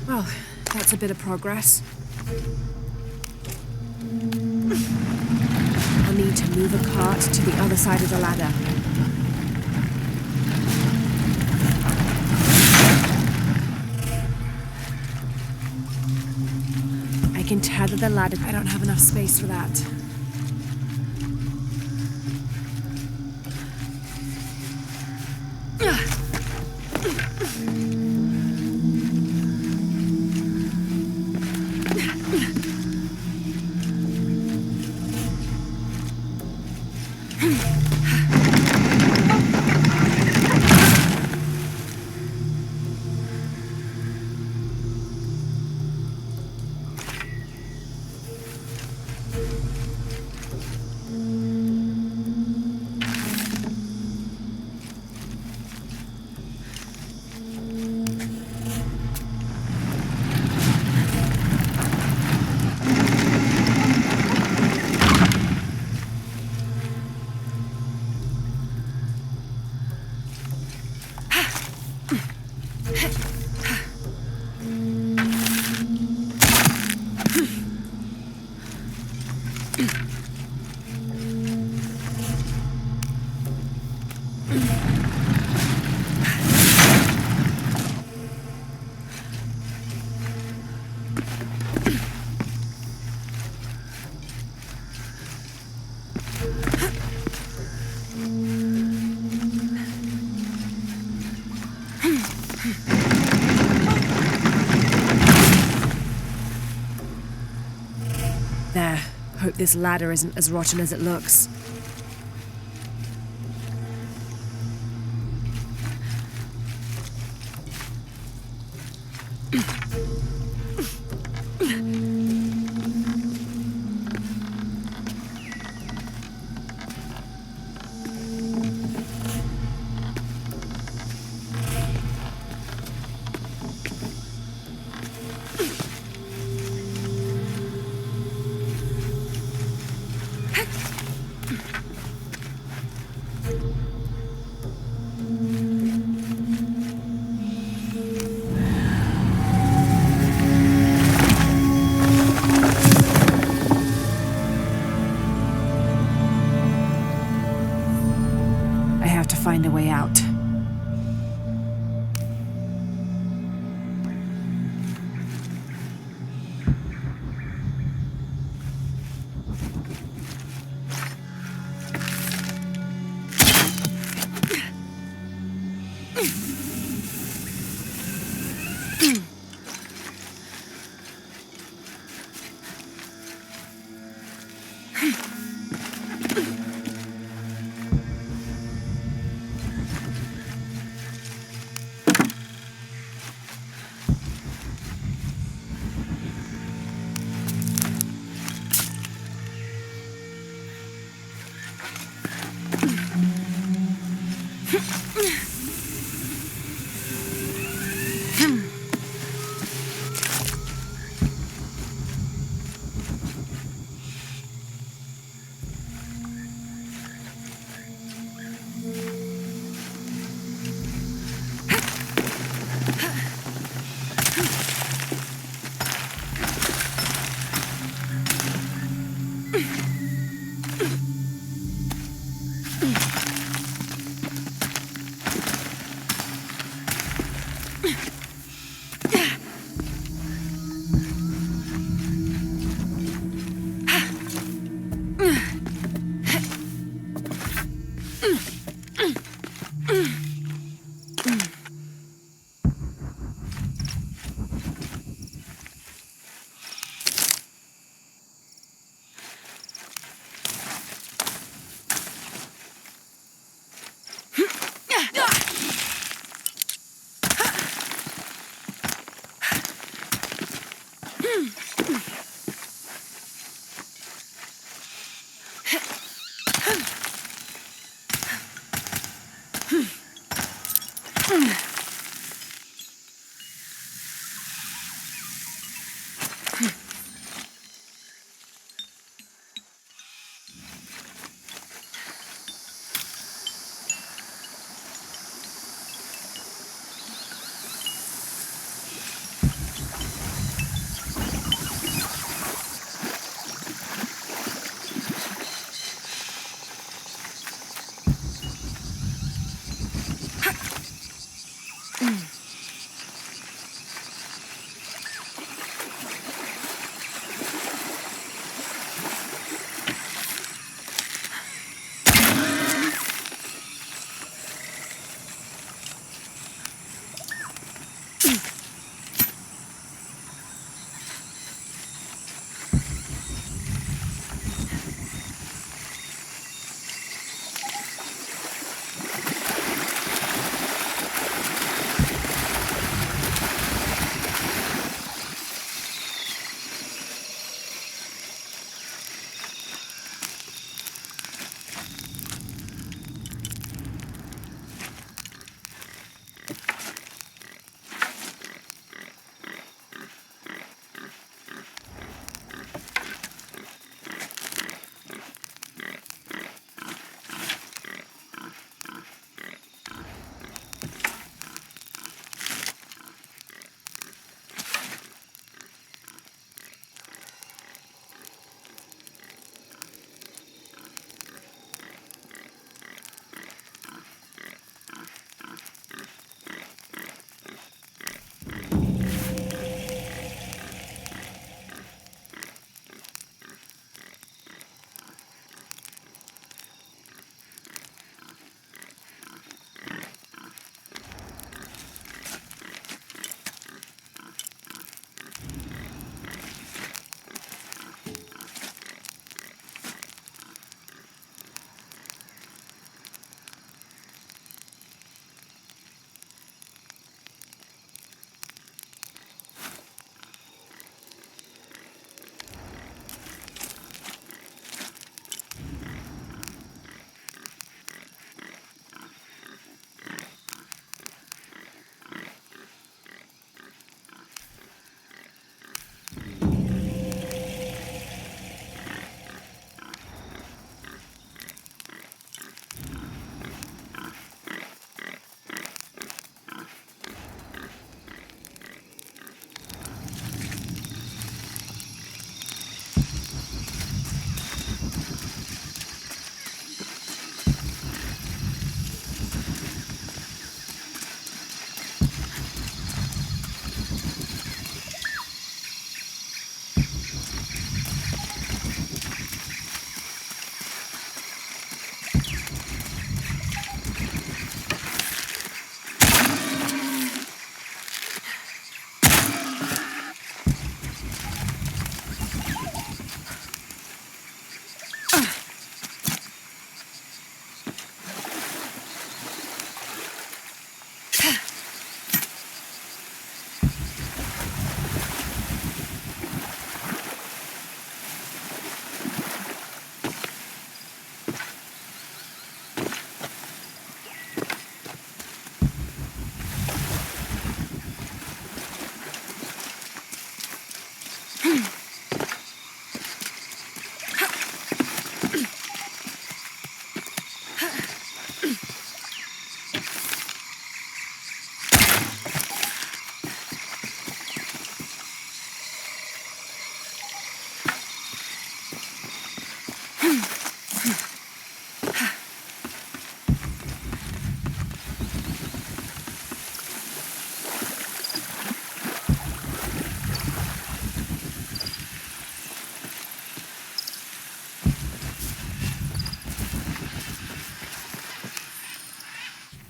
Well, that's a bit of progress. I'll need to move a cart to the other side of the ladder. I can tether the ladder. I don't have enough space for that. There. Hope this ladder isn't as rotten as it looks. Find a way out.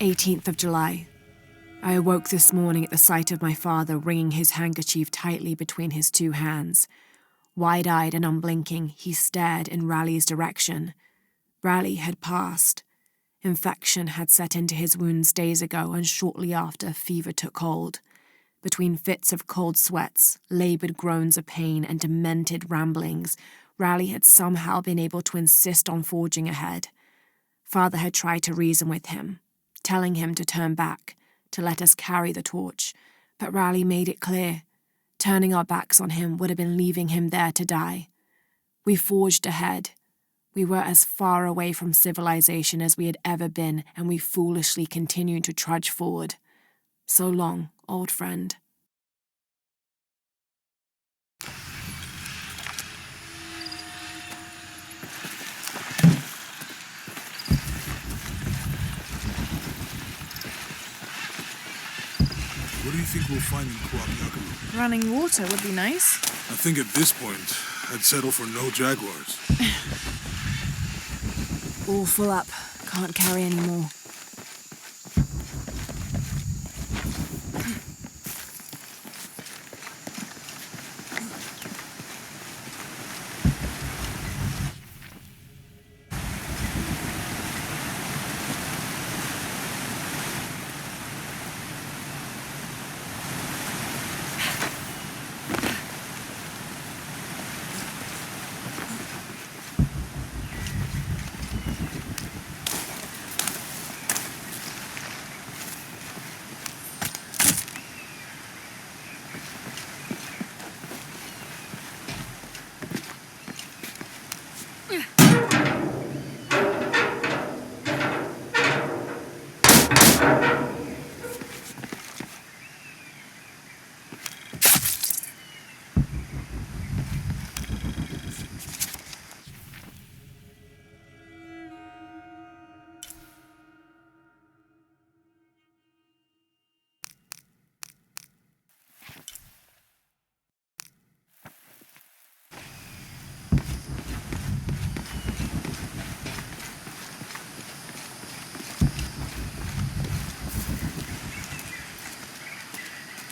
18th of July. I awoke this morning at the sight of my father wringing his handkerchief tightly between his two hands. Wide-eyed and unblinking, he stared in Raleigh's direction. Raleigh had passed. Infection had set into his wounds days ago, and shortly after, fever took hold. Between fits of cold sweats, laboured groans of pain, and demented ramblings, Raleigh had somehow been able to insist on forging ahead. Father had tried to reason with him, telling him to turn back, to let us carry the torch, but Raleigh made it clear. Turning our backs on him would have been leaving him there to die. We forged ahead. We were as far away from civilization as we had ever been, and we foolishly continued to trudge forward. So long, old friend. What do you think we'll find in Kwap? Running water would be nice. I think at this point, I'd settle for no jaguars. All full up. Can't carry any more.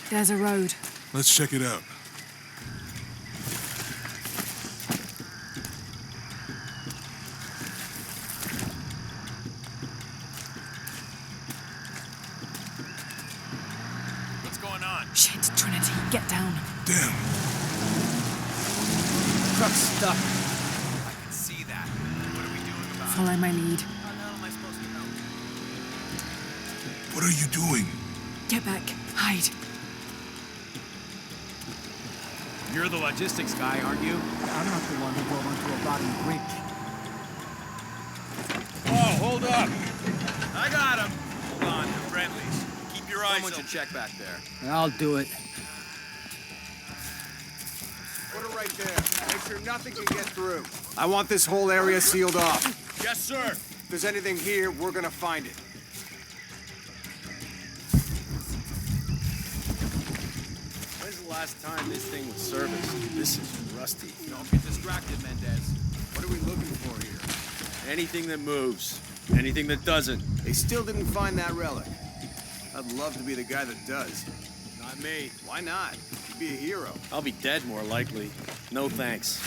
There's a road. Let's check it out. What's going on? Shit, Trinity, get down. Damn. Truck's stuck. I can see that. What are we doing about it? Follow my lead. How the hell am I supposed to know? What are you doing? Get back. Hide. You're the logistics guy, aren't you? I'm not the one who drove onto a bottom bridge. Oh, hold up! I got him! Hold on, they're friendlies. Keep your eyes open. Someone should check back there. I'll do it. Put it right there. Make sure nothing can get through. I want this whole area sealed off. Yes, sir! If there's anything here, we're gonna find it. When's the last time this thing was serviced? This is rusty. Don't get distracted, Mendez. What are we looking for here? Anything that moves. Anything that doesn't. They still didn't find that relic. I'd love to be the guy that does. Not me. Why not? You'd be a hero. I'll be dead more likely. No thanks.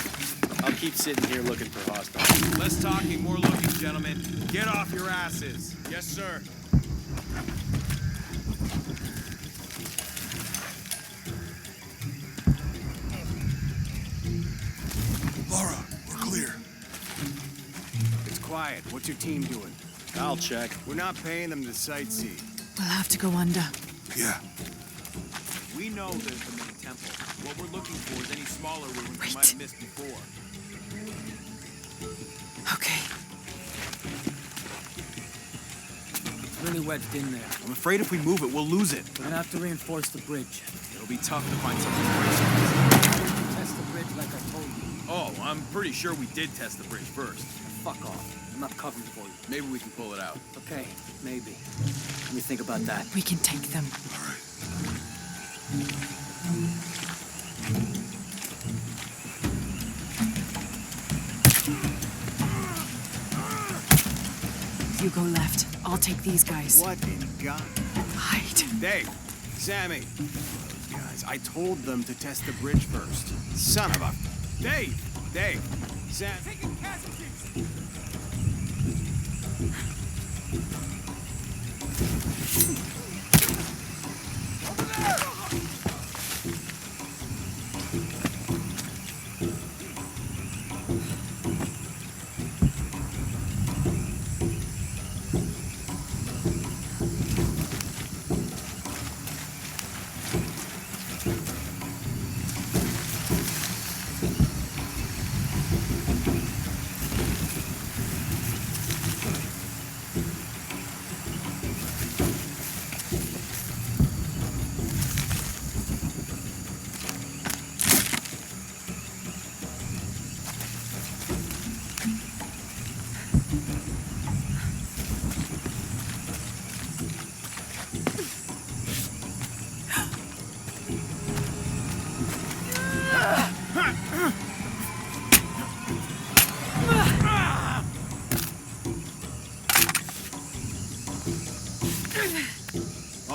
I'll keep sitting here looking for hostiles. Less talking, more looking, gentlemen. Get off your asses. Yes, sir. Lara, we're clear. It's quiet. What's your team doing? I'll check. We're not paying them to sightsee. We'll have to go under. Yeah. We know there's the main temple. What we're looking for is any smaller ruins we might have missed before. Okay. It's really wedged in there. I'm afraid if we move it, we'll lose it. We're gonna have to reinforce the bridge. It'll be tough to find something worse. Test the bridge like I told you. Oh, I'm pretty sure we did test the bridge first. Fuck off. I'm not covering for you. Maybe we can pull it out. Okay, maybe. Let me think about that. We can take them. All right. You go left. I'll take these guys. What in God? Hide. Dave, Sammy. Those guys, I told them to test the bridge first. Son of a... Dave, Sam... Taking casualties. Over there!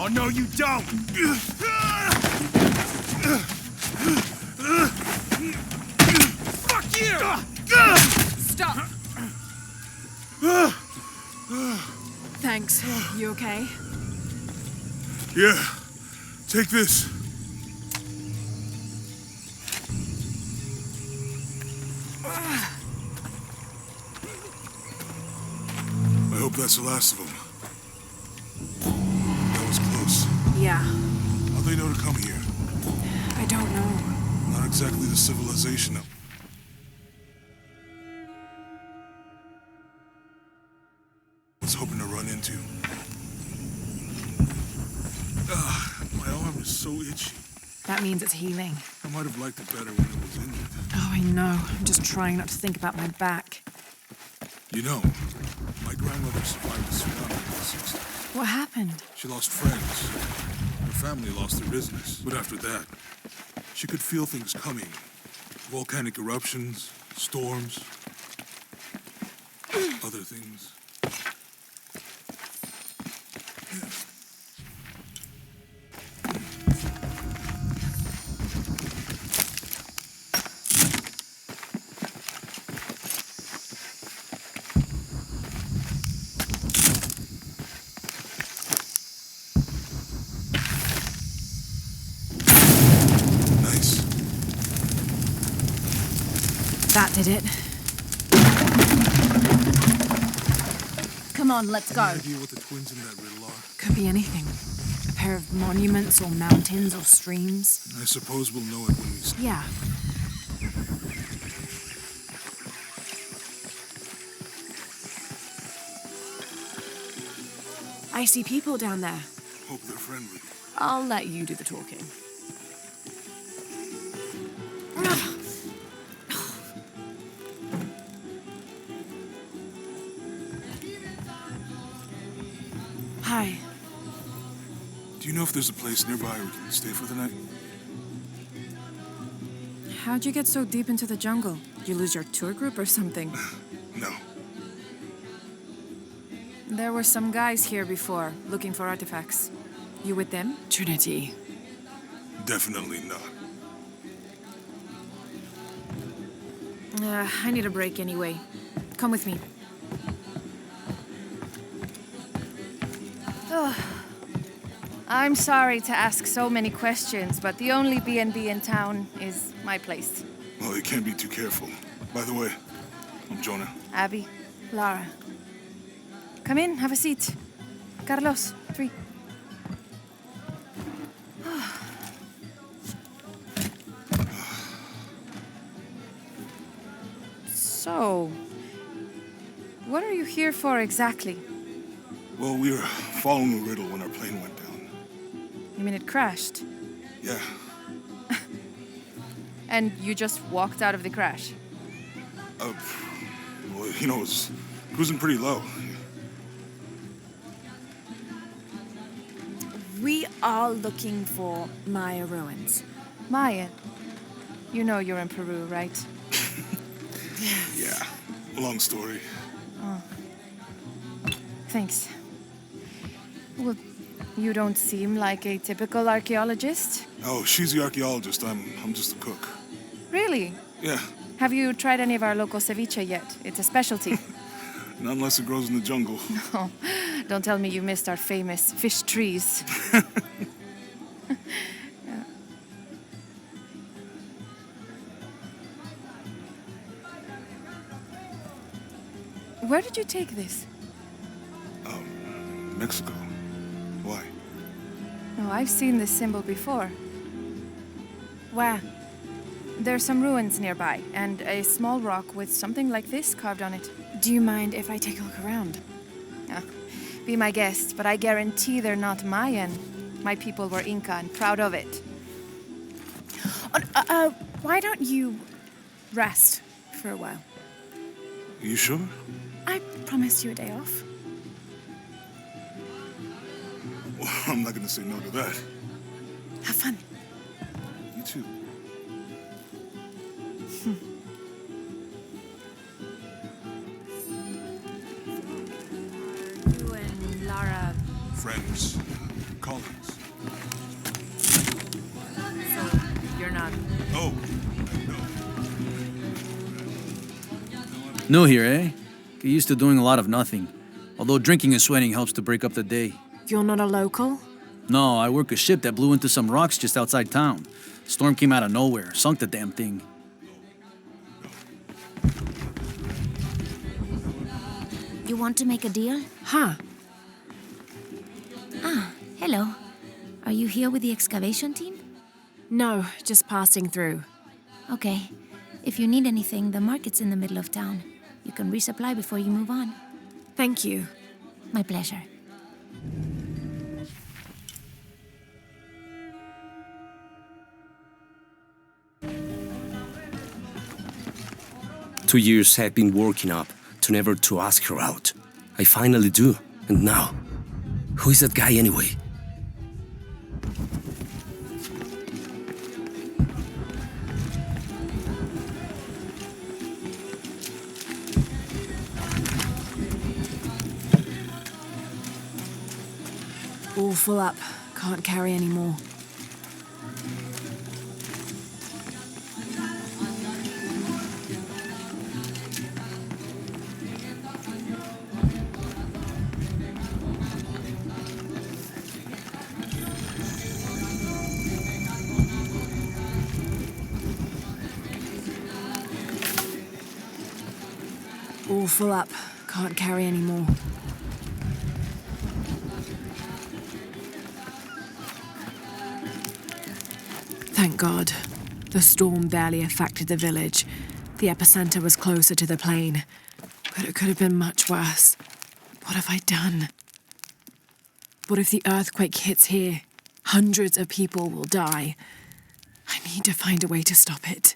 Oh, no, you don't! Fuck you! Stop! Thanks. You okay? Yeah. Take this. I hope that's the last of them. That was close. Yeah. How'd they know to come here? I don't know. Not exactly the civilization of... I was hoping to run into. My arm is so itchy. That means it's healing. I might have liked it better when it was injured. Oh, I know. I'm just trying not to think about my back. You know, my grandmother survived the tsunami in the 60s. What happened? She lost friends. Her family lost their business. But after that, she could feel things coming. Volcanic eruptions, storms, other things. That did it. Come on, let's go. Any idea what the twins in that riddle are? Could be anything. A pair of monuments or mountains or streams. I suppose we'll know it when we see. Yeah. I see people down there. Hope they're friendly. I'll let you do the talking. Hi. Do you know if there's a place nearby we can stay for the night? How'd you get so deep into the jungle? You lose your tour group or something? No. There were some guys here before, looking for artifacts. You with them? Trinity. Definitely not. I need a break anyway. Come with me. I'm sorry to ask so many questions, but the only B&B in town is my place. Well, you can't be too careful. By the way, I'm Jonah. Abby, Lara. Come in, have a seat. Carlos, 3. So, what are you here for exactly? Well, we were following a riddle when our plane went down. You mean it crashed? Yeah. And you just walked out of the crash? Well, you know, it was cruising pretty low. We are looking for Maya ruins. Mayan. You know you're in Peru, right? Yeah. Long story. Thanks. Well, you don't seem like a typical archaeologist. Oh, she's the archaeologist. I'm just a cook. Really? Yeah. Have you tried any of our local ceviche yet? It's a specialty. Not unless it grows in the jungle. Oh, don't tell me you missed our famous fish trees. Yeah. Where did you take this? Mexico. Why? Oh, I've seen this symbol before. Where? There's some ruins nearby, and a small rock with something like this carved on it. Do you mind if I take a look around? Be my guest, but I guarantee they're not Mayan. My people were Inca and proud of it. Why don't you rest for a while? You sure? I promised you a day off. Well, I'm not gonna say no to that. Have fun. You too. You and Lara. Friends. Collins. So, you're not. Oh, no. New here, eh? Get used to doing a lot of nothing. Although drinking and sweating helps to break up the day. You're not a local? No, I work a ship that blew into some rocks just outside town. Storm came out of nowhere, sunk the damn thing. You want to make a deal? Huh. Hello. Are you here with the excavation team? No, just passing through. Okay. If you need anything, the market's in the middle of town. You can resupply before you move on. Thank you. My pleasure. Two years I've been working up to never to ask her out. I finally do, and now, who is that guy anyway? All full up. Can't carry any more. All full up. Can't carry any more. Thank God. The storm barely affected the village. The epicenter was closer to the plain. But it could have been much worse. What have I done? What if the earthquake hits here? Hundreds of people will die. I need to find a way to stop it.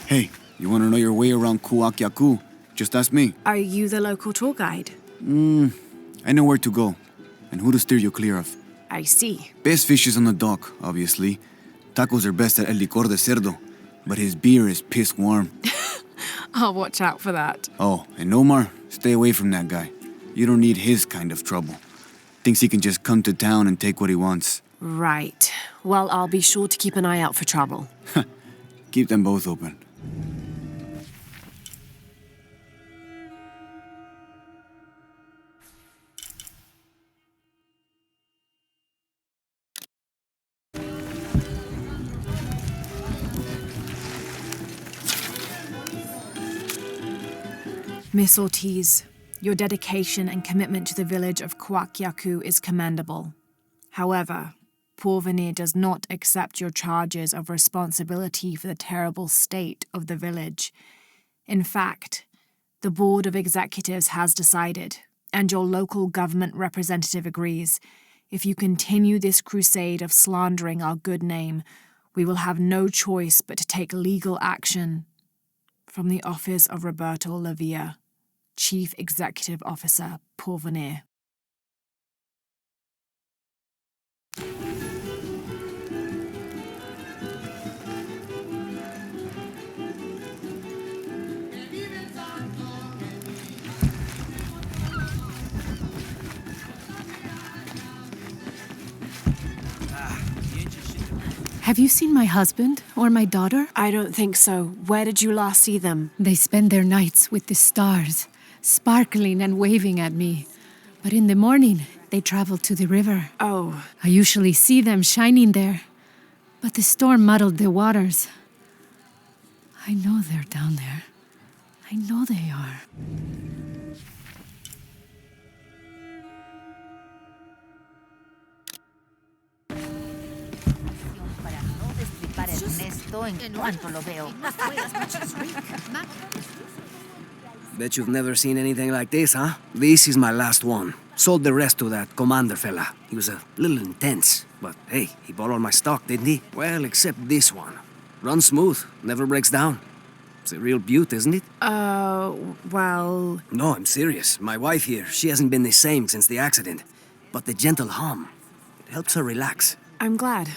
Hey, you want to know your way around Kuakyaku? Just ask me. Are you the local tour guide? I know where to go and who to steer you clear of. I see. Best fish is on the dock, obviously. Tacos are best at El Licor de Cerdo, but his beer is piss warm. I'll watch out for that. Oh, and Omar, stay away from that guy. You don't need his kind of trouble. Thinks he can just come to town and take what he wants. Right. Well, I'll be sure to keep an eye out for trouble. Keep them both open. Miss Ortiz, your dedication and commitment to the village of Kuakyaku is commendable. However, Porvenir does not accept your charges of responsibility for the terrible state of the village. In fact, the Board of Executives has decided, and your local government representative agrees, if you continue this crusade of slandering our good name, we will have no choice but to take legal action. From the office of Roberto Lavia, Chief Executive Officer, Porvenir. Have you seen my husband or my daughter? I don't think so. Where did you last see them? They spend their nights with the stars, sparkling and waving at me. But in the morning, they travel to the river. Oh, I usually see them shining there. But the storm muddled the waters. I know they're down there. I know they are. Bet you've never seen anything like this, huh? This is my last one. Sold the rest to that commander fella. He was a little intense, but hey, he bought all my stock, didn't he? Well, except this one. Runs smooth, never breaks down. It's a real beaut, isn't it? well... No, I'm serious. My wife here, she hasn't been the same since the accident. But the gentle hum, it helps her relax. I'm glad.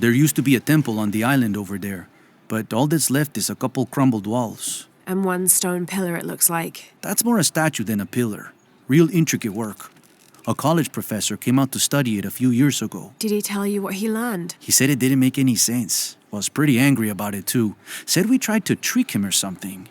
There used to be a temple on the island over there, but all that's left is a couple crumbled walls. And one stone pillar, it looks like. That's more a statue than a pillar. Real intricate work. A college professor came out to study it a few years ago. Did he tell you what he learned? He said it didn't make any sense. Was pretty angry about it too. Said we tried to trick him or something.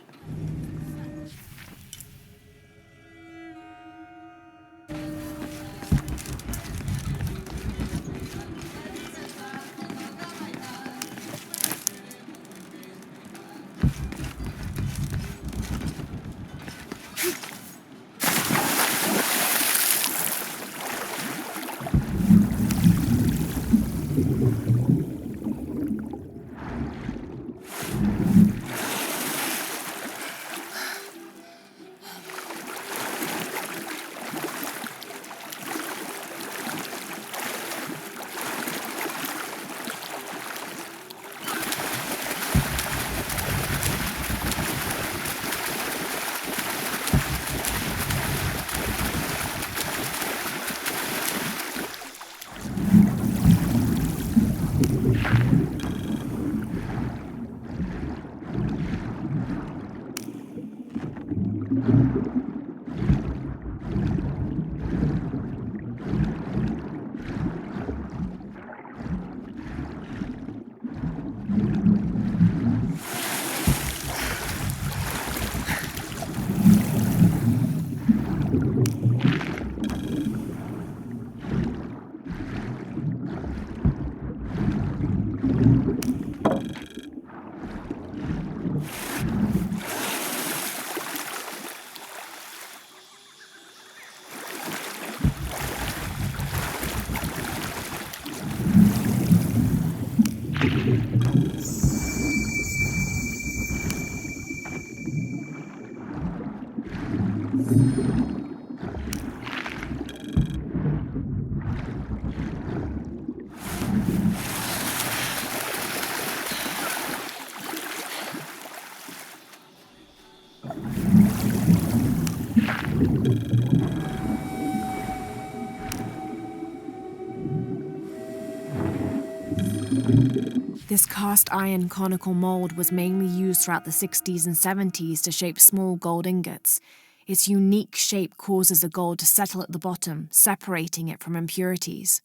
This cast iron conical mold was mainly used throughout the 60s and 70s to shape small gold ingots. Its unique shape causes the gold to settle at the bottom, separating it from impurities.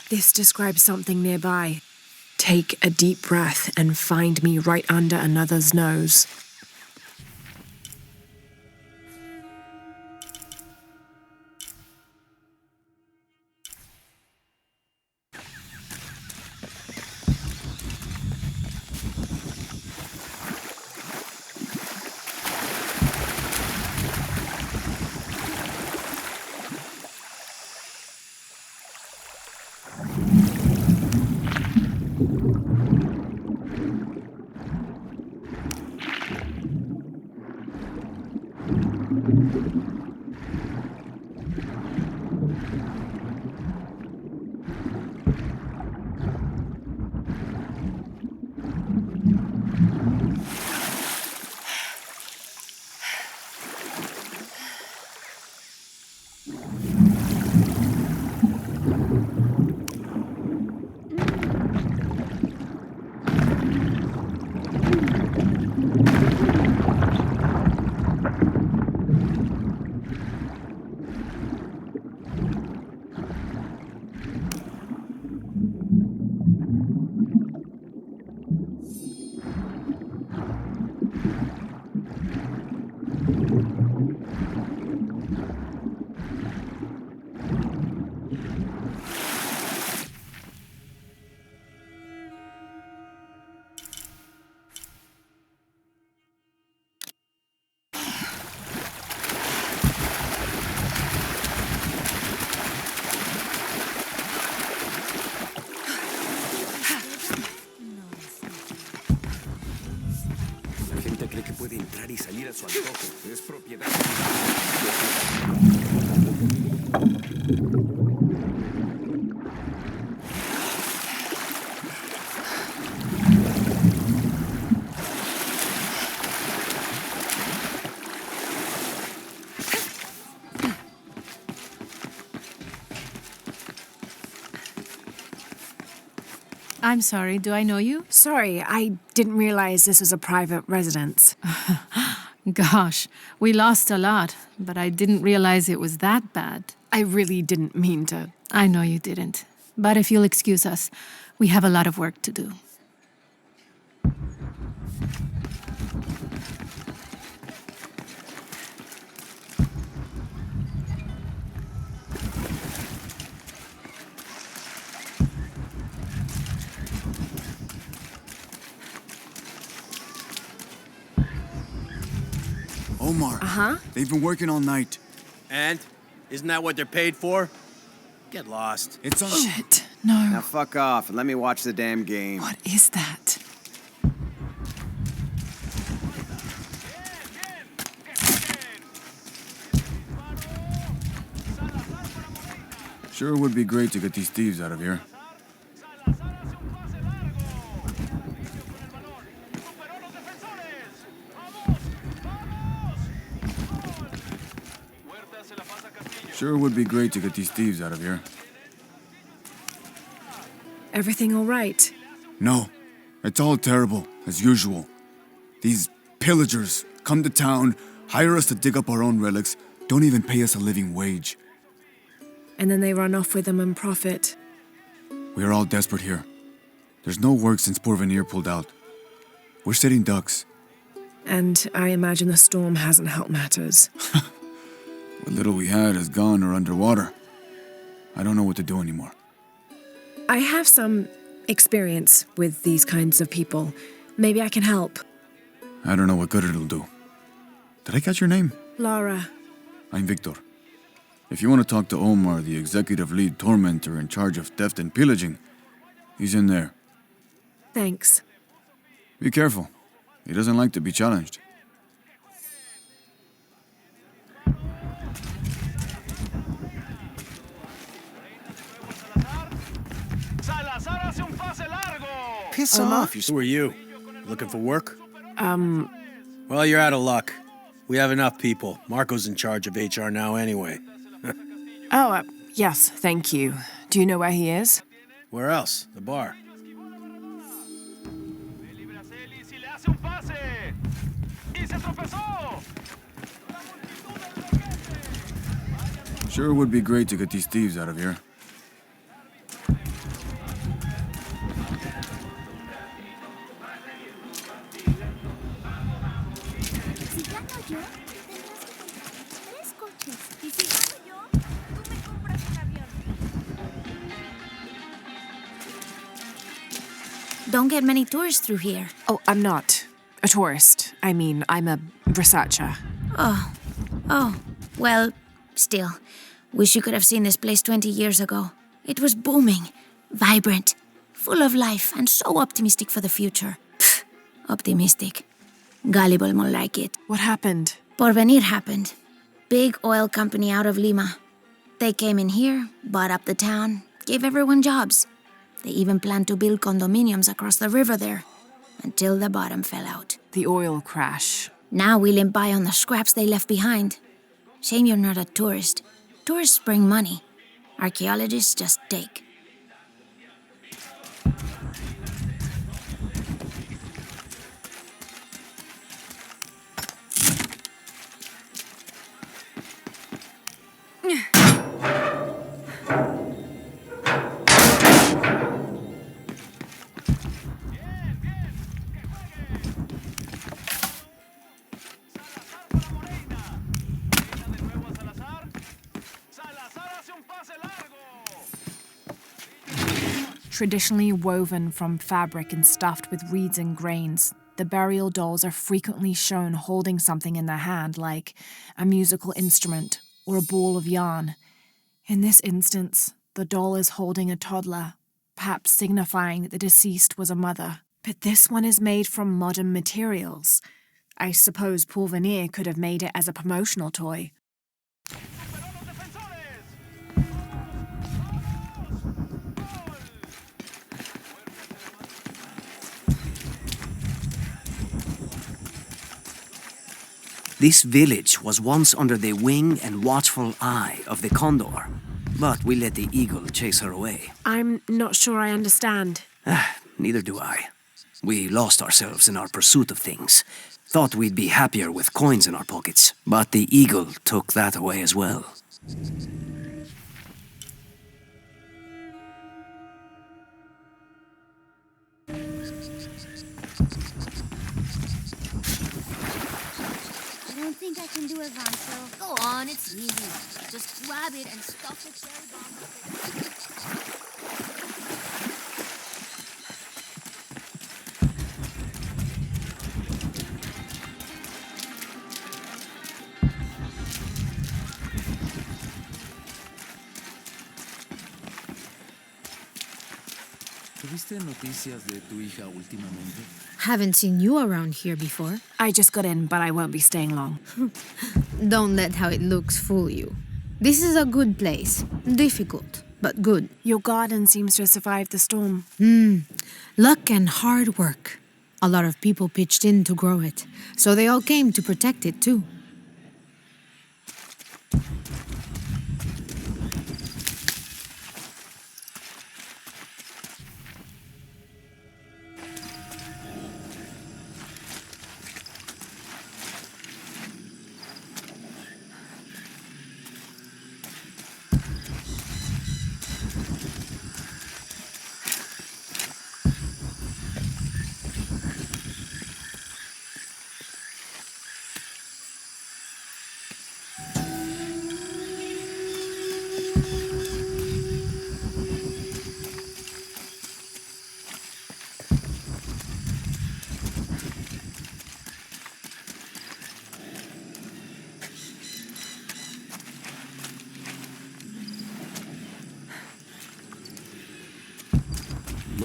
This describes something nearby. Take a deep breath and find me right under another's nose. Puede entrar y salir a su antojo. Es propiedad. I'm sorry, do I know you? Sorry, I didn't realize this was a private residence. Gosh, we lost a lot, but I didn't realize it was that bad. I really didn't mean to. I know you didn't. But if you'll excuse us, we have a lot of work to do. Omar. Uh-huh. They've been working all night. And? Isn't that what they're paid for? Get lost. It's on. Shit, no. Now fuck off and let me watch the damn game. What is that? Sure would be great to get these thieves out of here. Sure would be great to get these thieves out of here. Everything all right? No, it's all terrible, as usual. These pillagers come to town, hire us to dig up our own relics, don't even pay us a living wage. And then they run off with them and profit. We are all desperate here. There's no work since Porvenir pulled out. We're sitting ducks. And I imagine the storm hasn't helped matters. What little we had is gone or underwater. I don't know what to do anymore. I have some experience with these kinds of people. Maybe I can help. I don't know what good it'll do. Did I catch your name? Lara. I'm Victor. If you want to talk to Omar, the executive lead tormentor in charge of theft and pillaging, he's in there. Thanks. Be careful. He doesn't like to be challenged. Piss off, you. Who are you? Looking for work? Well, you're out of luck. We have enough people. Marco's in charge of HR now anyway. Yes, thank you. Do you know where he is? Where else? The bar. Sure would be great to get these thieves out of here. Don't get many tourists through here. Oh, I'm not a tourist. I mean, I'm a researcher. Oh, well, still. Wish you could have seen this place 20 years ago. It was booming, vibrant, full of life, and so optimistic for the future. Pfft, optimistic. Gullible more like it. What happened? Porvenir happened. Big oil company out of Lima. They came in here, bought up the town, gave everyone jobs. They even planned to build condominiums across the river there, until the bottom fell out. The oil crash. Now we limp by on the scraps they left behind. Shame you're not a tourist. Tourists bring money. Archaeologists just take. Traditionally woven from fabric and stuffed with reeds and grains, the burial dolls are frequently shown holding something in their hand, like a musical instrument or a ball of yarn. In this instance, the doll is holding a toddler, perhaps signifying that the deceased was a mother. But this one is made from modern materials. I suppose Porvenir could have made it as a promotional toy. This village was once under the wing and watchful eye of the condor, but we let the eagle chase her away. I'm not sure I understand. Neither do I. We lost ourselves in our pursuit of things. Thought we'd be happier with coins in our pockets, but the eagle took that away as well. I don't think I can do it, Vancho. Go on, it's easy. Just grab it and stuff the cherry bomb. ¿Tuviste noticias de tu hija últimamente? Haven't seen you around here before. I just got in, but I won't be staying long. Don't let how it looks fool you. This is a good place. Difficult, but good. Your garden seems to have survived the storm. Luck and hard work. A lot of people pitched in to grow it, so they all came to protect it too.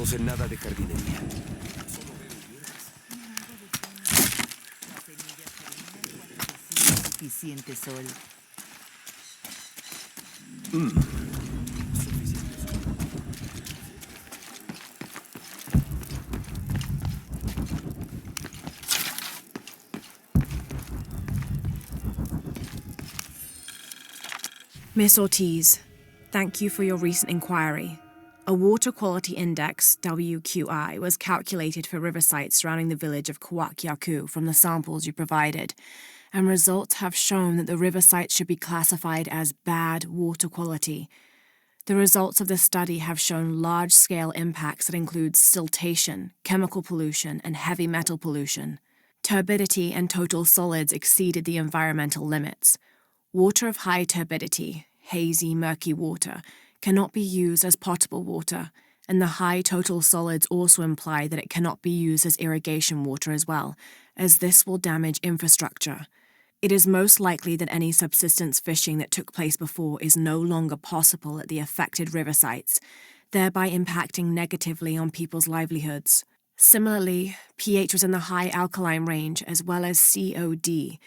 sé nada de jardinería. Suficiente sol. Miss Ortiz, thank you for your recent inquiry. A water quality index, WQI, was calculated for river sites surrounding the village of Kuwakyaku from the samples you provided, and results have shown that the river sites should be classified as bad water quality. The results of the study have shown large-scale impacts that include siltation, chemical pollution, and heavy metal pollution. Turbidity and total solids exceeded the environmental limits. Water of high turbidity, hazy, murky water, cannot be used as potable water, and the high total solids also imply that it cannot be used as irrigation water as well, as this will damage infrastructure. It is most likely that any subsistence fishing that took place before is no longer possible at the affected river sites, thereby impacting negatively on people's livelihoods. Similarly, pH was in the high alkaline range as well as COD.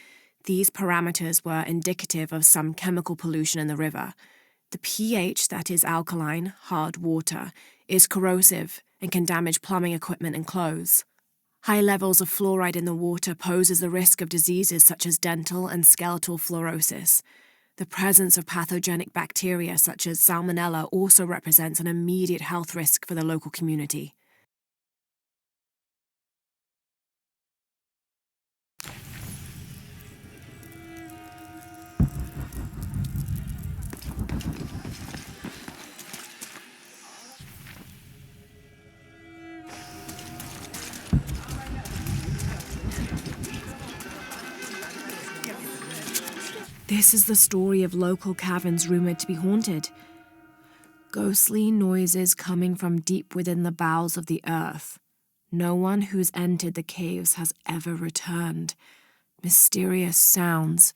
These parameters were indicative of some chemical pollution in the river. The pH, that is alkaline, hard water, is corrosive and can damage plumbing equipment and clothes. High levels of fluoride in the water poses the risk of diseases such as dental and skeletal fluorosis. The presence of pathogenic bacteria such as Salmonella also represents an immediate health risk for the local community. This is the story of local caverns rumored to be haunted. Ghostly noises coming from deep within the bowels of the earth. No one who's entered the caves has ever returned. Mysterious sounds,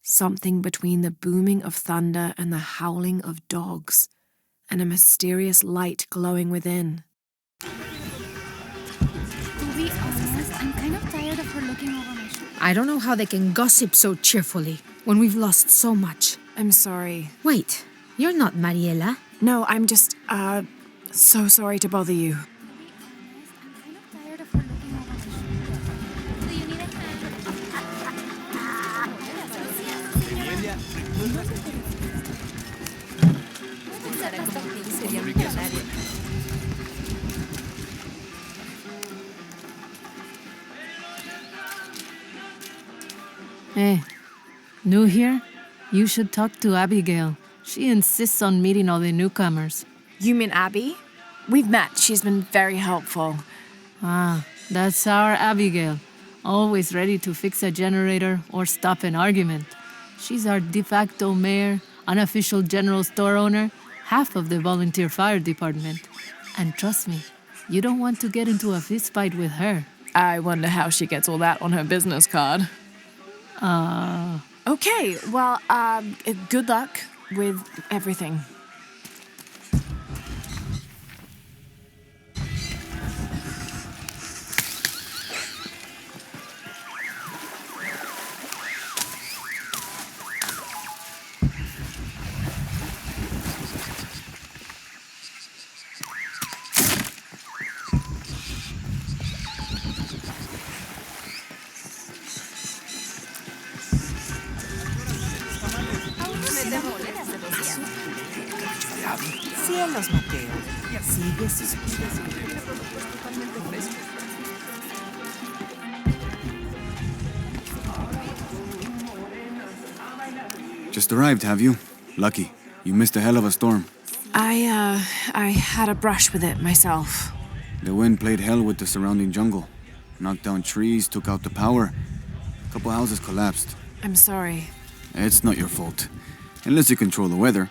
something between the booming of thunder and the howling of dogs, and a mysterious light glowing within. To be honest, I'm kind of tired of her looking over my shoulder. I don't know how they can gossip so cheerfully when we've lost so much. I'm sorry. Wait, you're not Mariela? No, I'm just, so sorry to bother you. Hey, new here? You should talk to Abigail. She insists on meeting all the newcomers. You mean Abby? We've met. She's been very helpful. Ah, that's our Abigail. Always ready to fix a generator or stop an argument. She's our de facto mayor, unofficial general store owner, half of the volunteer fire department. And trust me, you don't want to get into a fistfight with her. I wonder how she gets all that on her business card. Okay, well, good luck with everything. Cielos, Mateo. Sigue sus pies. Just arrived, have you? Lucky. You missed a hell of a storm. I had a brush with it myself. The wind played hell with the surrounding jungle. Knocked down trees, took out the power. A couple houses collapsed. I'm sorry. It's not your fault. Unless you control the weather.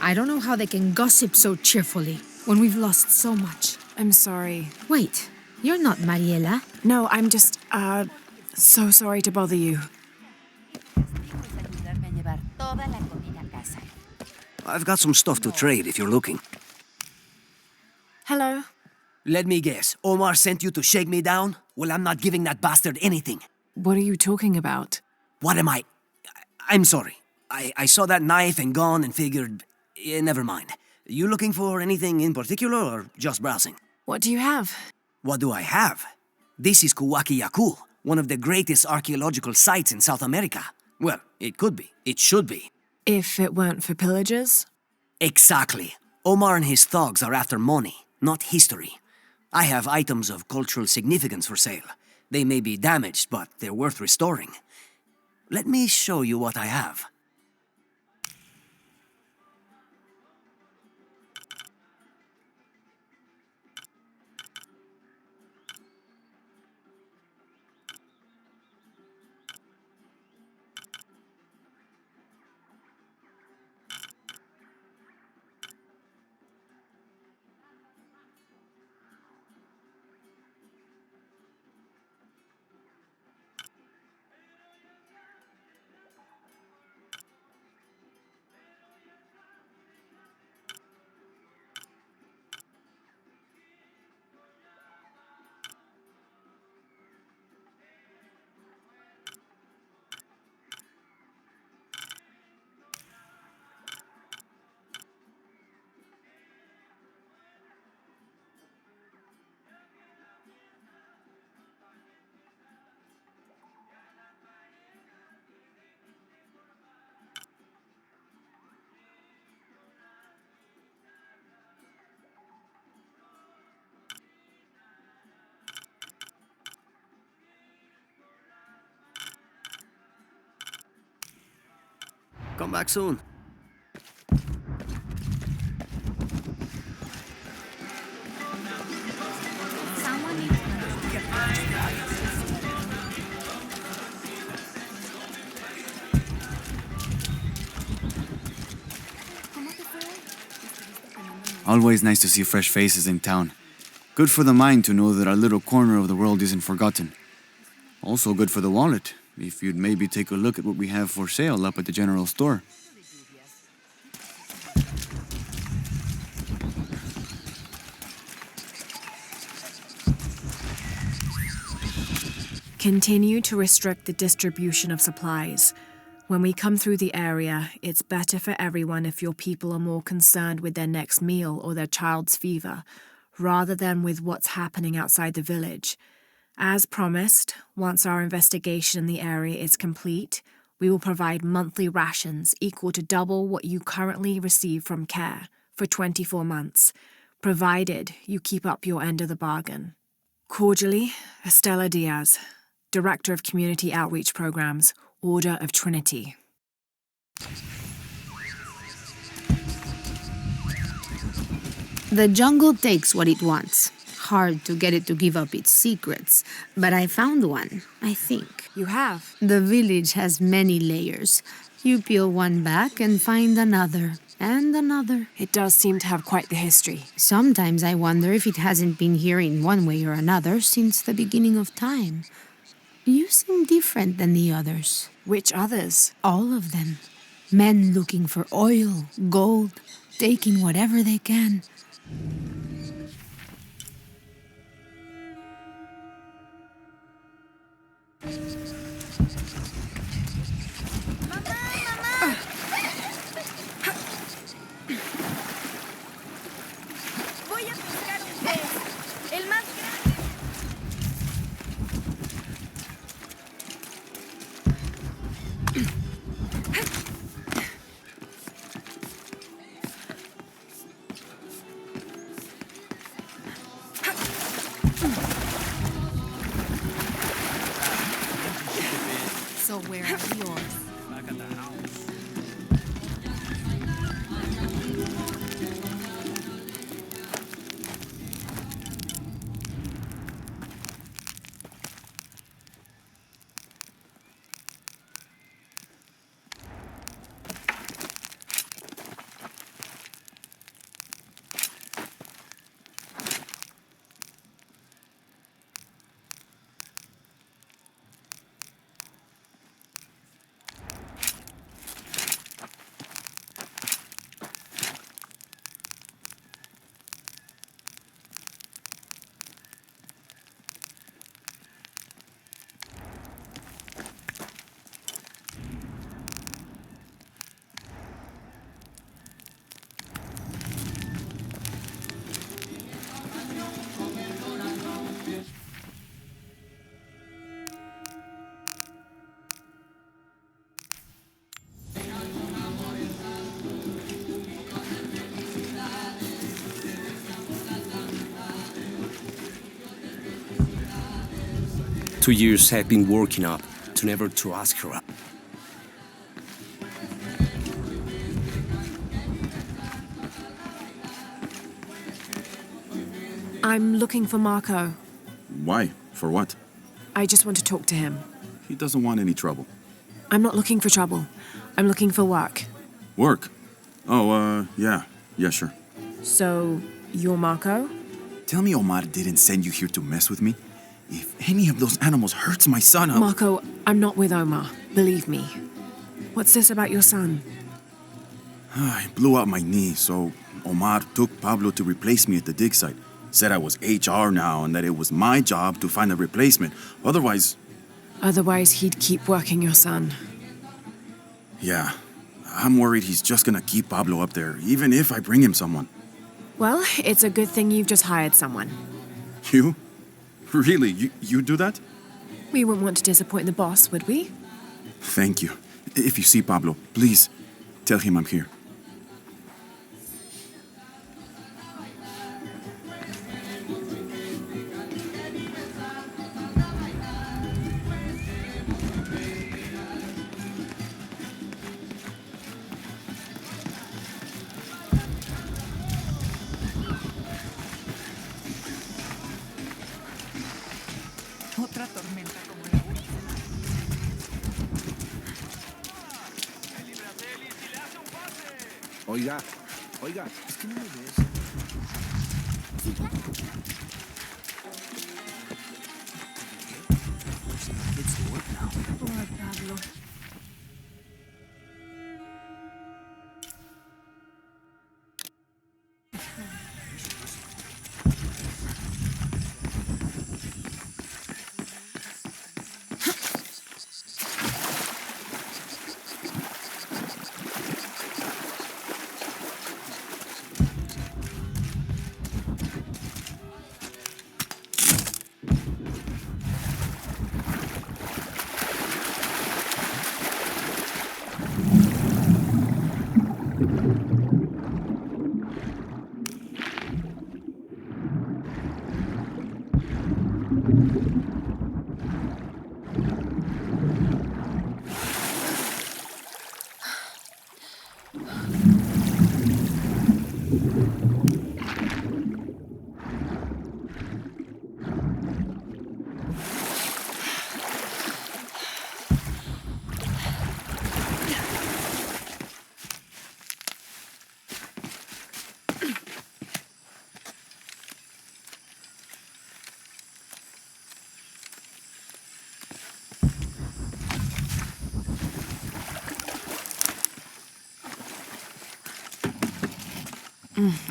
I don't know how they can gossip so cheerfully when we've lost so much. I'm sorry. Wait, you're not Mariela? No, I'm just, so sorry to bother you. I've got some stuff to trade if you're looking. Hello? Let me guess, Omar sent you to shake me down? Well, I'm not giving that bastard anything. What are you talking about? What am I? I'm sorry. I saw that knife and gun and figured... never mind. You looking for anything in particular or just browsing? What do you have? What do I have? This is Kuwaki one of the greatest archaeological sites in South America. Well, it could be. It should be. If it weren't for pillagers? Exactly. Omar and his thugs are after money, not history. I have items of cultural significance for sale. They may be damaged, but they're worth restoring. Let me show you what I have. Come back soon. Someone needs Always nice to see fresh faces in town. Good for the mind to know that our little corner of the world isn't forgotten. Also good for the wallet, if you'd maybe take a look at what we have for sale up at the general store. Continue to restrict the distribution of supplies. When we come through the area, it's better for everyone if your people are more concerned with their next meal or their child's fever, rather than with what's happening outside the village. As promised, once our investigation in the area is complete, we will provide monthly rations equal to double what you currently receive from care for 24 months, provided you keep up your end of the bargain. Cordially, Estela Diaz, Director of Community Outreach Programs, Order of Trinity. The jungle takes what it wants. Hard to get it to give up its secrets, but I found one, I think. You have? The village has many layers. You peel one back and find another, and another. It does seem to have quite the history. Sometimes I wonder if it hasn't been here in one way or another since the beginning of time. You seem different than the others. Which others? All of them. Men looking for oil, gold, taking whatever they can. Voy a pescar un pez. El más grande. So where are yours? Back at the house. 2 years I've been working up to never to ask her out. I'm looking for Marco. Why? For what? I just want to talk to him. He doesn't want any trouble. I'm not looking for trouble. I'm looking for work. Work? Oh, yeah. Yeah, sure. So, you're Marco? Tell me Omar didn't send you here to mess with me. If any of those animals hurts my son, I'll... Marco, I'm not with Omar. Believe me. What's this about your son? I blew out my knee, so Omar took Pablo to replace me at the dig site. Said I was HR now and that it was my job to find a replacement. Otherwise... Otherwise, he'd keep working your son. Yeah. I'm worried he's just gonna keep Pablo up there, even if I bring him someone. Well, it's a good thing you've just hired someone. You? Really? You do that? We wouldn't want to disappoint the boss, would we? Thank you. If you see Pablo, please tell him I'm here. Otra tormenta como la última. Oiga, es que no me ves. It's to work now. Poor Pablo.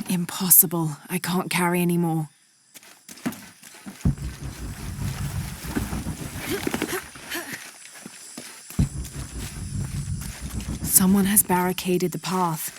Impossible. I can't carry anymore. Someone has barricaded the path.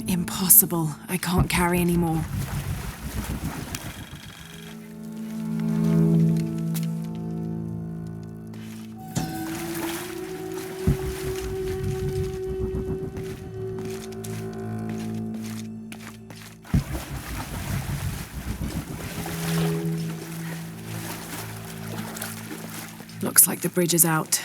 Impossible. I can't carry anymore. Looks like the bridge is out.